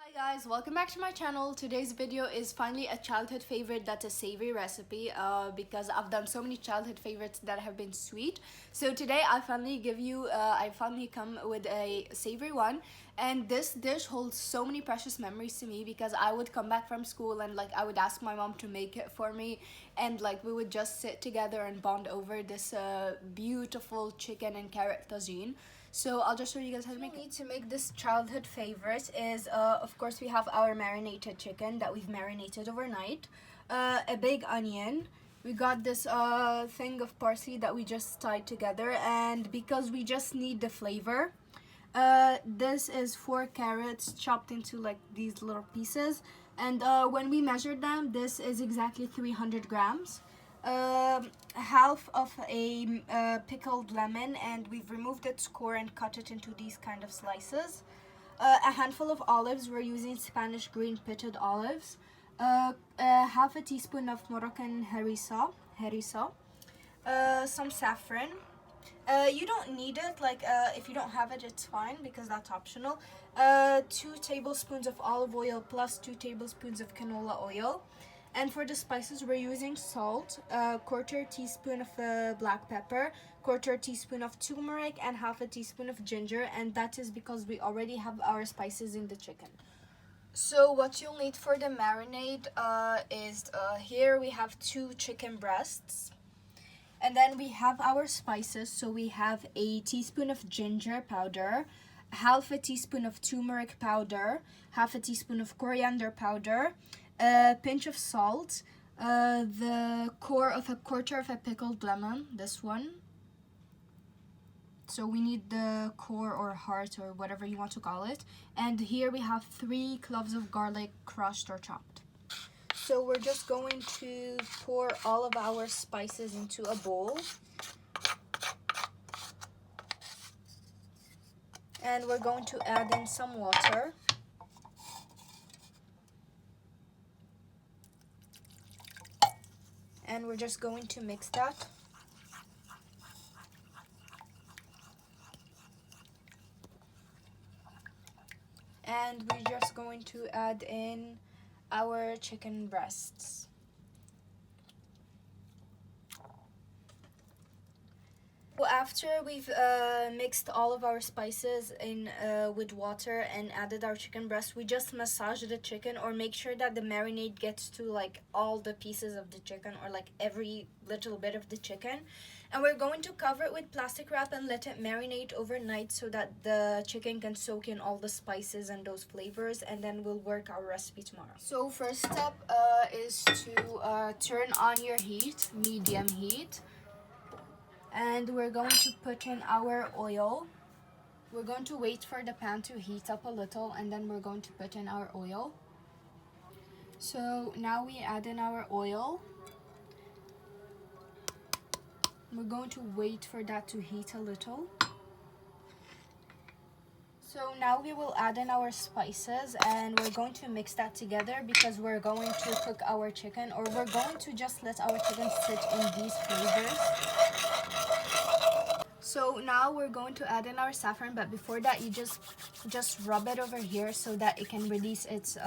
Hi guys, welcome back to my channel. Today's video is finally a childhood favorite that's a savory recipe because I've done so many childhood favorites that have been sweet. So today I finally come with a savory one, and this dish holds so many precious memories to me because I would come back from school and I would ask my mom to make it for me, and we would just sit together and bond over this beautiful chicken and carrot tagine. So I'll just show you guys how to make it. Need to make this childhood favorite is, of course, we have our marinated chicken that we've marinated overnight, a big onion. We got this thing of parsley that we just tied together, and because we just need the flavor, this is 4 carrots chopped into these little pieces, and when we measured them, this is exactly 300 grams. Half of a pickled lemon, and we've removed its core and cut it into these kind of slices. A handful of olives, we're using Spanish green pitted olives. Half a teaspoon of Moroccan harissa. Some saffron. You don't need it, if you don't have it, it's fine because that's optional. 2 tablespoons of olive oil plus 2 tablespoons of canola oil. And for the spices, we're using salt, a 1/4 teaspoon of black pepper, 1/4 teaspoon of turmeric, and half a teaspoon of ginger, and that is because we already have our spices in the chicken. So what you'll need for the marinade is here we have 2 chicken breasts. And then we have our spices, so we have a teaspoon of ginger powder, half a teaspoon of turmeric powder, half a teaspoon of coriander powder, a pinch of salt, the core of a 1/4 of a pickled lemon, this one. So we need the core or heart or whatever you want to call it. And here we have 3 cloves of garlic crushed or chopped. So we're just going to pour all of our spices into a bowl. And we're going to add in some water. And we're just going to mix that. And we're just going to add in our chicken breasts. Well, after we've mixed all of our spices in with water and added our chicken breast, we just massage the chicken or make sure that the marinade gets to all the pieces of the chicken or every little bit of the chicken. And we're going to cover it with plastic wrap and let it marinate overnight so that the chicken can soak in all the spices and those flavors, and then we'll work our recipe tomorrow. So first step is to turn on your heat, medium heat. And we're going to put in our oil. We're going to wait for the pan to heat up a little, and then we're going to put in our oil. So now we add in our oil. We're going to wait for that to heat a little. So now we will add in our spices, and we're going to mix that together because we're going to cook our chicken, or we're going to just let our chicken sit in these flavors. So now we're going to add in our saffron, but before that you just rub it over here so that it can release its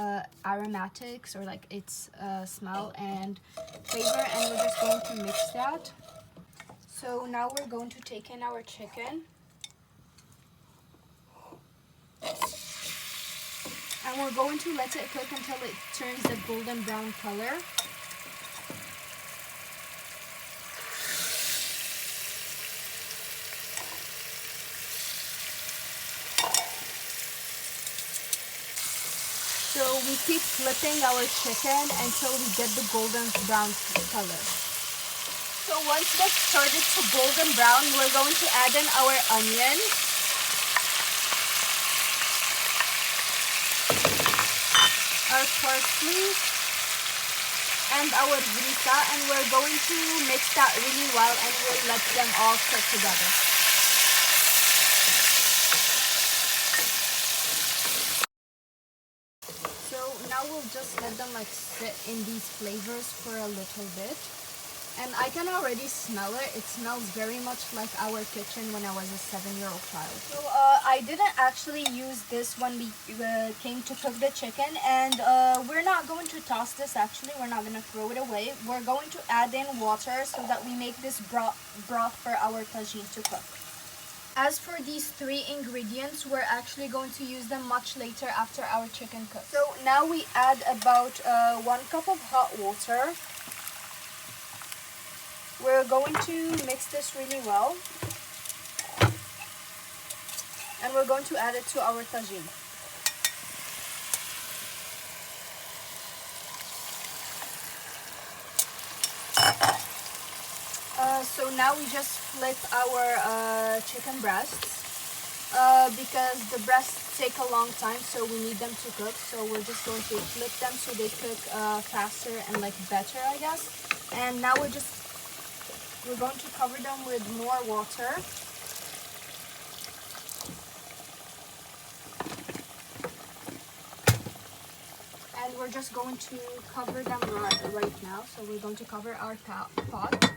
aromatics or its smell and flavor, and we're just going to mix that. So now we're going to take in our chicken. And we're going to let it cook until it turns a golden brown color. So we keep flipping our chicken until we get the golden brown color. So once that's started to golden brown, we're going to add in our onion. Our parsley. And our harissa. And we're going to mix that really well, and we'll let them all cook together. So now we'll just let them sit in these flavors for a little bit. And I can already smell it. It smells very much like our kitchen when I was a 7-year-old child. So I didn't actually use this when we came to cook the chicken, and we're not going to toss this actually. We're not going to throw it away. We're going to add in water so that we make this broth for our tagine to cook. As for these 3 ingredients, we're actually going to use them much later after our chicken cooks. So now we add about 1 cup of hot water. We're going to mix this really well. And we're going to add it to our tagine. So now we just flip our chicken breasts because the breasts take a long time, so we need them to cook. So we're just going to flip them so they cook faster and like better, I guess. And now we're going to cover them with more water. And we're just going to cover them right now. So we're going to cover our pot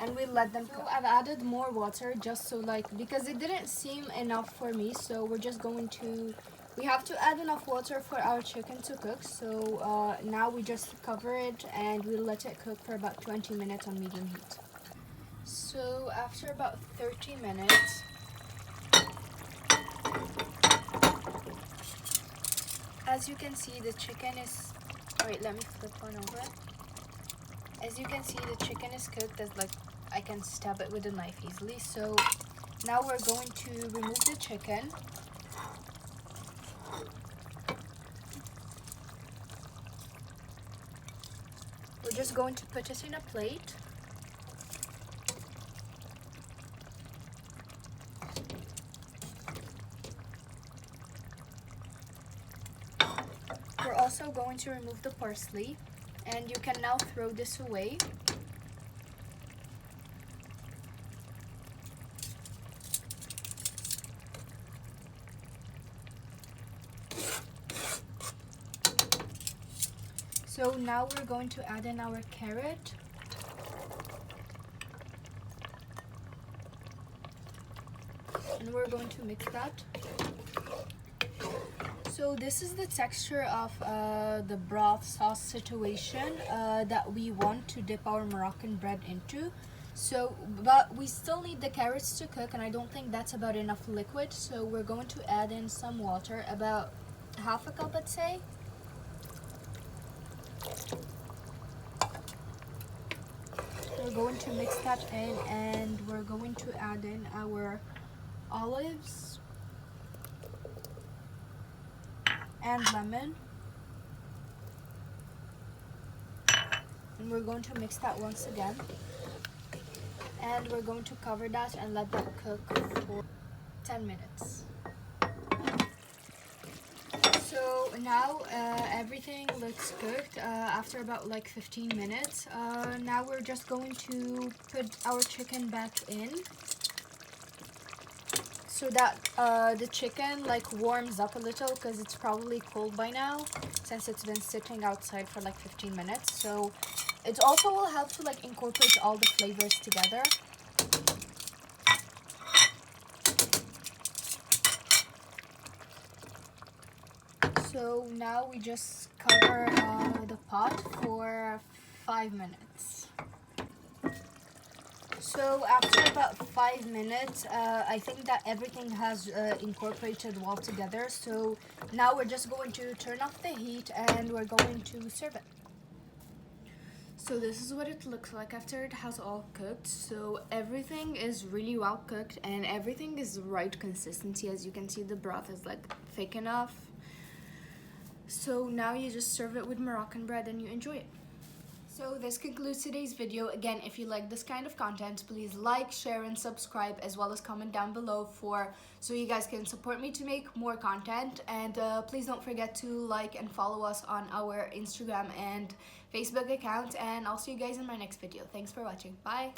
and we'll let them cook. So I've added more water just so because it didn't seem enough for me. So we're just going to, we have to add enough water for our chicken to cook. So now we just cover it and we'll let it cook for about 20 minutes on medium heat. So after about 30 minutes, as you can see, the chicken is, wait, let me flip one over. As you can see, the chicken is cooked. As I can stab it with a knife easily. So now we're going to remove the chicken. We're just going to put it in a plate. We're also going to remove the parsley, and you can now throw this away. So now we're going to add in our carrot. And we're going to mix that. So this is the texture of the broth sauce situation that we want to dip our Moroccan bread into. So, but we still need the carrots to cook, and I don't think that's about enough liquid. So we're going to add in some water, about half a cup, I'd say. We're going to mix that in, and we're going to add in our olives and lemon, and we're going to mix that once again, and we're going to cover that and let that cook for 10 minutes. So now everything looks cooked after about 15 minutes. Now we're just going to put our chicken back in so that the chicken warms up a little, because it's probably cold by now since it's been sitting outside for 15 minutes. So it also will help to incorporate all the flavors together. So now we just cover the pot for 5 minutes. So after about 5 minutes, I think that everything has incorporated well together. So now we're just going to turn off the heat and we're going to serve it. So this is what it looks like after it has all cooked. So everything is really well cooked and everything is the right consistency. As you can see, the broth is thick enough. So now you just serve it with Moroccan bread and you enjoy it. So this concludes today's video. Again, if you like this kind of content, please like, share, and subscribe, as well as comment down below so you guys can support me to make more content. And please don't forget to like and follow us on our Instagram and Facebook account. And I'll see you guys in my next video. Thanks for watching. Bye.